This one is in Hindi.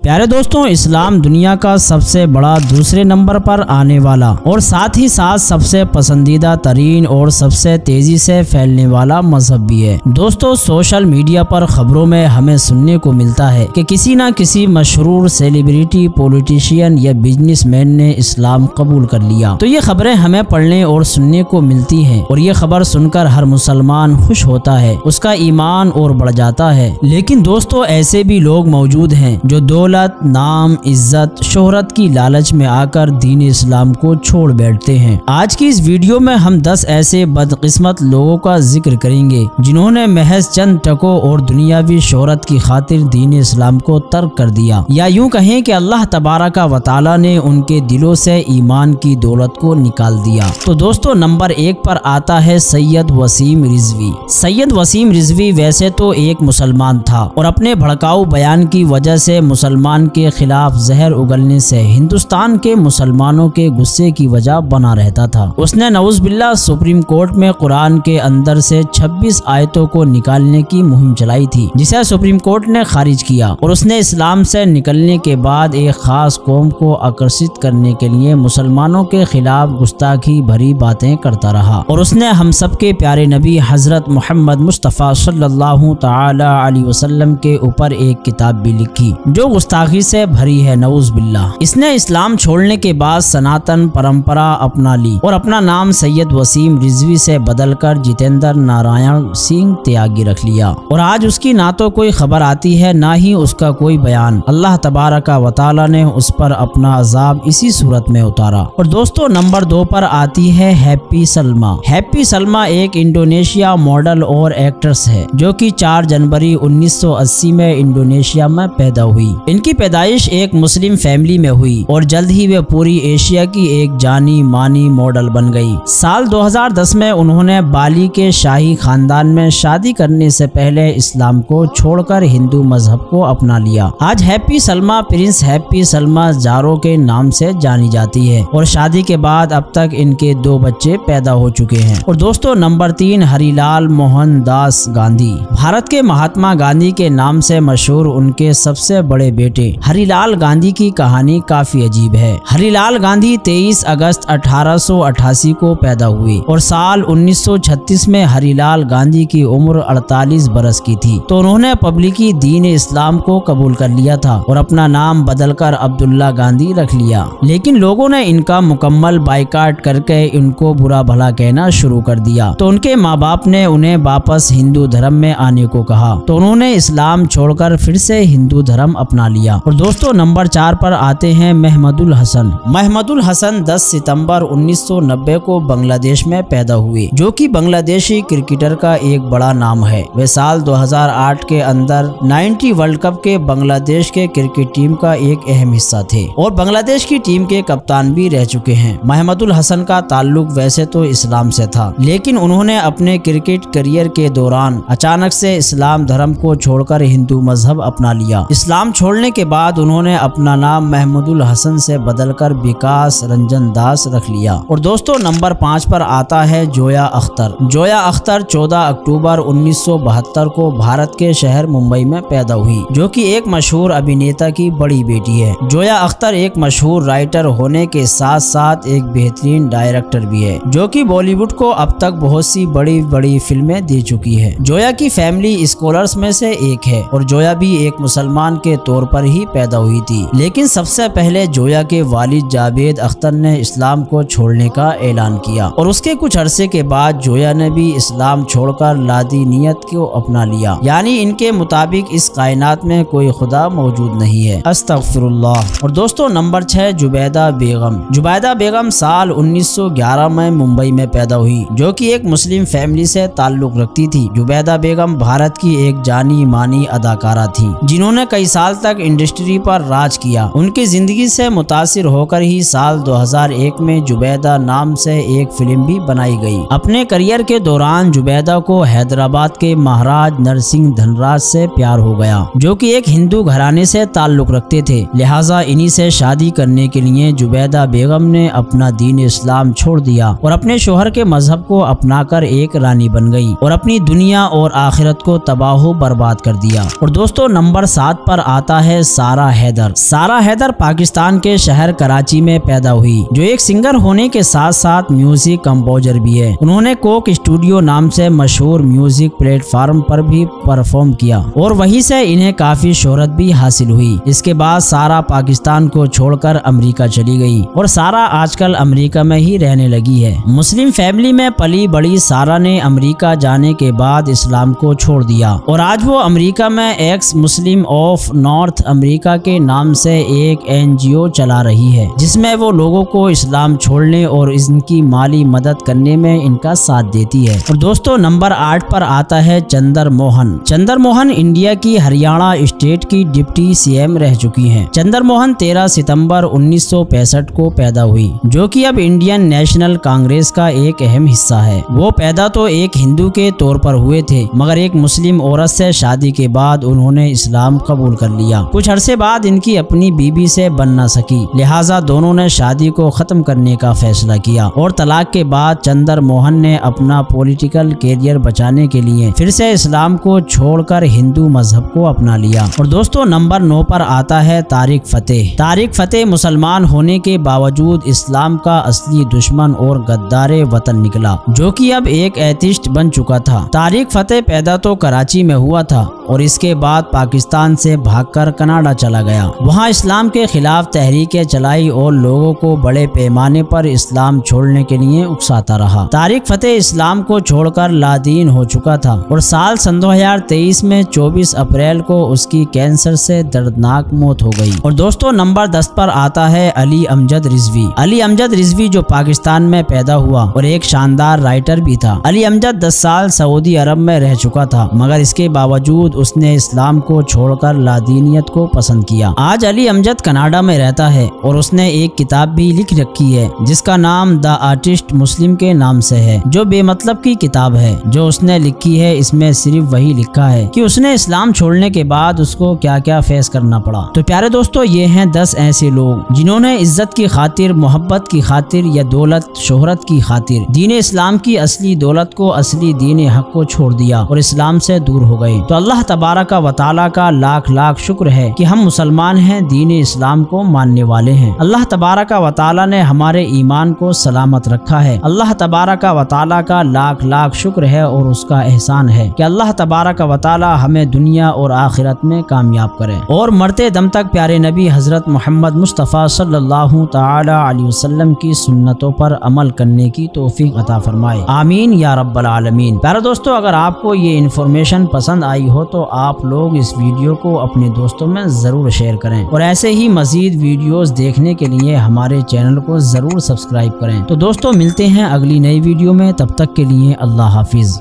प्यारे दोस्तों, इस्लाम दुनिया का सबसे बड़ा दूसरे नंबर पर आने वाला और साथ ही साथ सबसे पसंदीदा तरीन और सबसे तेजी से फैलने वाला मजहब भी है। दोस्तों, सोशल मीडिया पर खबरों में हमें सुनने को मिलता है कि किसी न किसी मशहूर सेलिब्रिटी, पॉलिटिशियन या बिजनेसमैन ने इस्लाम कबूल कर लिया। तो ये खबरें हमें पढ़ने और सुनने को मिलती हैं और ये खबर सुनकर हर मुसलमान खुश होता है, उसका ईमान और बढ़ जाता है। लेकिन दोस्तों, ऐसे भी लोग मौजूद हैं जो दौलत, नाम, इज्जत, शोहरत की लालच में आकर दीन इस्लाम को छोड़ बैठते हैं। आज की इस वीडियो में हम 10 ऐसे बदकिस्मत लोगों का जिक्र करेंगे जिन्होंने महज चंद टकों और दुनियावी शोहरत की खातिर दीन इस्लाम को तर्क कर दिया, या यूं कहें कि अल्लाह तबारका व तआला ने उनके दिलों से ईमान की दौलत को निकाल दिया। तो दोस्तों, नंबर 1 पर आता है सैयद वसीम रिजवी। सैयद वसीम रिजवी वैसे तो एक मुसलमान था और अपने भड़काऊ बयान की वजह से मुसलमान के खिलाफ जहर उगलने से हिंदुस्तान के मुसलमानों के गुस्से की वजह बना रहता था। उसने नऊज़-बिल्लाह सुप्रीम कोर्ट में कुरान के अंदर से 26 आयतों को निकालने की मुहिम चलाई थी, जिसे सुप्रीम कोर्ट ने खारिज किया। और उसने इस्लाम से निकलने के बाद एक खास कौम को आकर्षित करने के लिए मुसलमानों के खिलाफ गुस्ताखी भरी बातें करता रहा। और उसने हम सब के प्यारे नबी हजरत मोहम्मद मुस्तफ़ा सल्लल्लाहु तआला अलैहि वसल्लम के ऊपर एक किताब भी लिखी जो गुस्ताखी से भरी है, नऊज़-बिल्लाह। इसने इस्लाम छोड़ने के बाद सनातन परंपरा अपना ली और अपना नाम सैयद वसीम रिजवी से बदलकर जितेंद्र नारायण सिंह त्यागी रख लिया। और आज उसकी ना तो कोई खबर आती है, ना ही उसका कोई बयान। अल्लाह तबारका व तआला ने उस पर अपना अजाब इसी सूरत में उतारा। और दोस्तों, नंबर 2 पर आती है हैप्पी सलमा। हैप्पी सलमा एक इंडोनेशिया मॉडल और एक्ट्रेस है जो कि 4 जनवरी 1980 में इंडोनेशिया में पैदा हुई। इनकी पैदाइश एक मुस्लिम फैमिली में हुई और जल्द ही वे पूरी एशिया की एक जानी मानी मॉडल बन गई। साल 2010 में उन्होंने बाली के शाही खानदान में शादी करने से पहले इस्लाम को छोड़कर हिंदू मजहब को अपना लिया। आज happy Salma Prince happy Salma जारो के नाम से जानी जाती है और शादी के बाद अब तक इनके 2 बच्चे पैदा हो चुके हैं। और दोस्तों, नंबर 3 हरिलाल मोहन दास गांधी। भारत के महात्मा गांधी के नाम से मशहूर उनके सबसे बड़े बेटे हरिलाल गांधी की कहानी काफी अजीब है। हरिलाल गांधी 23 अगस्त 1888 को पैदा हुए और साल 1936 में हरिलाल गांधी की उम्र 48 बरस की थी। तो उन्होंने पब्लिकी दीन इस्लाम को कबूल कर लिया था और अपना नाम बदलकर अब्दुल्ला गांधी रख लिया। लेकिन लोगों ने इनका मुकम्मल बाइकाट करके इनको बुरा भला कहना शुरू कर दिया। तो उनके माँ बाप ने उन्हें वापस हिंदू धर्म में आने को कहा, तो उन्होंने इस्लाम छोड़कर फिर से हिंदू धर्म अपना लिया। और दोस्तों, नंबर 4 पर आते हैं महमूदुल हसन। महमूदुल हसन 10 सितंबर 1990 को बांग्लादेश में पैदा हुए, जो कि बांग्लादेशी क्रिकेटर का एक बड़ा नाम है। वे साल 2008 के अंदर 90 वर्ल्ड कप के बांग्लादेश के क्रिकेट टीम का एक अहम हिस्सा थे और बांग्लादेश की टीम के कप्तान भी रह चुके हैं। महमूदुल हसन का ताल्लुक वैसे तो इस्लाम से था, लेकिन उन्होंने अपने क्रिकेट करियर के दौरान अचानक से इस्लाम धर्म को छोड़कर हिंदू मजहब अपना लिया। इस्लाम छोड़ने के बाद उन्होंने अपना नाम महमूदुल हसन से बदलकर विकास रंजन दास रख लिया। और दोस्तों, नंबर 5 पर आता है जोया अख्तर। जोया अख्तर 14 अक्टूबर 1972 को भारत के शहर मुंबई में पैदा हुई, जो कि एक मशहूर अभिनेता की बड़ी बेटी है। जोया अख्तर एक मशहूर राइटर होने के साथ साथ एक बेहतरीन डायरेक्टर भी है, जो कि बॉलीवुड को अब तक बहुत सी बड़ी बड़ी फिल्में दे चुकी है। जोया की फैमिली स्कॉलर्स में से एक है और जोया भी एक मुसलमान के तौर पर ही पैदा हुई थी। लेकिन सबसे पहले जोया के वालिद जावेद अख्तर ने इस्लाम को छोड़ने का ऐलान किया और उसके कुछ अरसे के बाद जोया ने भी इस्लाम छोड़कर लादीनियत को अपना लिया, यानी इनके मुताबिक इस कायनात में कोई खुदा मौजूद नहीं है। अस्तगफिरुल्लाह। और दोस्तों, नंबर 6 जुबैदा बेगम। जुबैदा बेगम साल 1911 में मुंबई में पैदा हुई, जो कि एक मुस्लिम फैमिली से ताल्लुक रखती थी। जुबैदा बेगम भारत की एक जानी मानी अदाकारा थी, जिन्होंने कई साल तक इंडस्ट्री पर राज किया। उनकी जिंदगी से मुतासिर होकर ही साल 2001 में जुबैदा नाम से एक फिल्म भी बनाई गई। अपने करियर के दौरान जुबैदा को हैदराबाद के महाराज नरसिंह धनराज से प्यार हो गया, जो कि एक हिंदू घराने से ताल्लुक रखते थे। लिहाजा इन्हीं से शादी करने के लिए जुबैदा बेगम ने अपना दीन इस्लाम छोड़ दिया और अपने शोहर के मजहब को अपनाकर एक रानी बन गई और अपनी दुनिया और आखिरत को तबाह बर्बाद कर दिया। और दोस्तों, नंबर 7 पर आता है है सारा हैदर। सारा हैदर पाकिस्तान के शहर कराची में पैदा हुई, जो एक सिंगर होने के साथ साथ म्यूजिक कंपोजर भी है। उन्होंने कोक स्टूडियो नाम से मशहूर म्यूजिक प्लेटफॉर्म पर भी परफॉर्म किया और वहीं से इन्हें काफी शोहरत भी हासिल हुई। इसके बाद सारा पाकिस्तान को छोड़कर अमेरिका चली गई और सारा आजकल अमेरिका में ही रहने लगी है। मुस्लिम फैमिली में पली बड़ी सारा ने अमेरिका जाने के बाद इस्लाम को छोड़ दिया और आज वो अमेरिका में x Muslim of north America के नाम से एक NGO चला रही है, जिसमें वो लोगों को इस्लाम छोड़ने और इनकी माली मदद करने में इनका साथ देती है। और दोस्तों नंबर 8 पर आता है चंदर मोहन। चंदर मोहन इंडिया की हरियाणा स्टेट की डिप्टी CM रह चुकी हैं। चंदर मोहन 13 सितंबर 1965 को पैदा हुई, जो कि अब इंडियन नेशनल कांग्रेस का एक अहम हिस्सा है। वो पैदा तो एक हिंदू के तौर पर हुए थे, मगर एक मुस्लिम औरत से शादी के बाद उन्होंने इस्लाम कबूल कर लिया। कुछ अरसे बाद इनकी अपनी बीबी से बन न सकी, लिहाजा दोनों ने शादी को खत्म करने का फैसला किया और तलाक के बाद चंदर मोहन ने अपना पॉलिटिकल कैरियर बचाने के लिए फिर से इस्लाम को छोड़कर हिंदू मजहब को अपना लिया। और दोस्तों नंबर 9 पर आता है तारिक फतेह। तारिक फतेह मुसलमान होने के बावजूद इस्लाम का असली दुश्मन और गद्दारे वतन निकला, जो कि अब एक एथिस्ट बन चुका था। तारिक फतेह पैदा तो कराची में हुआ था और इसके बाद पाकिस्तान से भागकर कनाडा चला गया। वहां इस्लाम के खिलाफ तहरीकें चलाई और लोगों को बड़े पैमाने पर इस्लाम छोड़ने के लिए उकसाता रहा। तारिक फतेह इस्लाम को छोड़कर लादीन हो चुका था और साल 2023 में 24 अप्रैल को उसकी कैंसर से दर्दनाक मौत हो गई। और दोस्तों नंबर 10 पर आता है अली अमजद रिजवी। अली अमजद रिजवी जो पाकिस्तान में पैदा हुआ और एक शानदार राइटर भी था। अली अमजद 10 साल सऊदी अरब में रह चुका था, मगर इसके बावजूद उसने इस्लाम को छोड़कर लादीनियत को पसंद किया। आज अली अमजद कनाडा में रहता है और उसने एक किताब भी लिख रखी है जिसका नाम द आर्टिस्ट मुस्लिम के नाम से है, जो बेमतलब की किताब है जो उसने लिखी है। इसमें सिर्फ वही लिखा है कि उसने इस्लाम छोड़ने के बाद उसको क्या क्या फेस करना पड़ा। तो प्यारे दोस्तों, ये हैं 10 ऐसे लोग जिन्होंने इज्जत की खातिर, मोहब्बत की खातिर या दौलत शोहरत की खातिर दीन इस्लाम की असली दौलत को, असली दीन हक को छोड़ दिया और इस्लाम से दूर हो गए। तो अल्लाह तबारक व तआला का लाख लाख शुक्र है कि हम मुसलमान हैं, दीन इस्लाम को मानने वाले हैं। अल्लाह तबारक व तआला ने हमारे ईमान को सलामत रखा है। अल्लाह तबारक व तआला का लाख लाख शुक्र है और उसका एहसान है कि अल्लाह तबारक व तआला हमें दुनिया और आखिरत में कामयाब करे और मरते दम तक प्यारे नबी हजरत मोहम्मद मुस्तफ़ा सल्लल्लाहु तआला अलैहि वसल्लम की सुन्नतों पर अमल करने की तौफीक अता फरमाए। आमीन या रब्बल आलमीन। प्यारे दोस्तों, अगर आपको ये इन्फॉर्मेशन पसंद आई हो तो आप लोग इस वीडियो को अपने दोस्तों में जरूर शेयर करें और ऐसे ही मजीद वीडियोस देखने के लिए हमारे चैनल को जरूर सब्सक्राइब करें। तो दोस्तों मिलते हैं अगली नई वीडियो में, तब तक के लिए अल्लाह हाफिज।